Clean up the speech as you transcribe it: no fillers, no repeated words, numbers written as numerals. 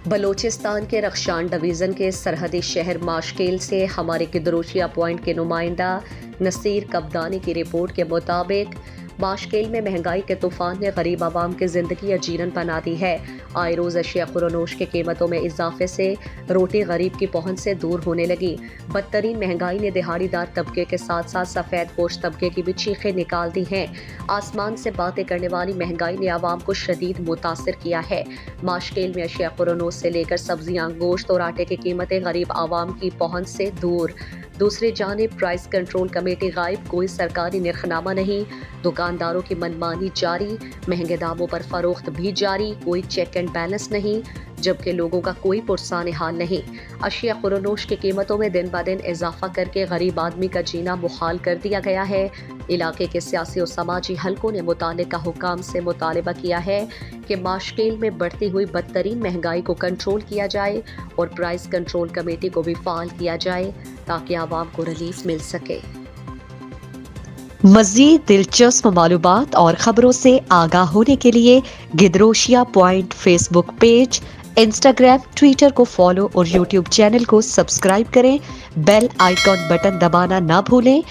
بلوچستان کے رخشان ڈویژن کے سرحدی شہر ماشکیل سے ہمارے گدروشیہ پوائنٹ کے نمائندہ نصیر کبدانی کی رپورٹ کے مطابق ماشکیل میں مہنگائی کے طوفان نے غریب عوام کی زندگی یقیناً بنا دی ہے۔ آئے روز اشیاء خورنوش کی قیمتوں میں اضافے سے روٹی غریب کی پہنچ سے دور ہونے لگی۔ بدترین مہنگائی نے دہاڑی دار طبقے کے ساتھ ساتھ سفید پوش طبقے کی بھی چیخیں نکال دی ہیں۔ آسمان سے باتیں کرنے والی مہنگائی نے عوام کو شدید متاثر کیا ہے۔ ماشکیل میں اشیاء خورنوش سے لے کر سبزیاں، گوشت اور آٹے کی قیمتیں غریب عوام کی پہنچ سے دور۔ دوسری جانب پرائس کنٹرول کمیٹی غائب، کوئی سرکاری نرخنامہ نہیں، دکانداروں کی منمانی جاری، مہنگے داموں پر فروخت بھی جاری، کوئی چیک اینڈ بیلنس نہیں، جبکہ لوگوں کا کوئی پرسان حال نہیں۔ اشیاء خورنوش کی قیمتوں میں دن بہ دن اضافہ کر کے غریب آدمی کا جینا محال کر دیا گیا ہے۔ علاقے کے سیاسی اور سماجی حلقوں نے متعلقہ حکام سے مطالبہ کیا ہے کہ ماشکیل میں بڑھتی ہوئی بدترین مہنگائی کو کنٹرول کیا جائے اور پرائس کنٹرول کمیٹی کو بھی فعال کیا جائے تاکہ عوام کو ریلیف مل سکے۔ مزید دلچسپ معلومات اور خبروں سے آگاہ ہونے کے لیے Gedrosia point Facebook page, Instagram, Twitter کو فالو اور یوٹیوب چینل کو سبسکرائب کریں۔ بیل آئیکن بٹن دبانا نہ بھولیں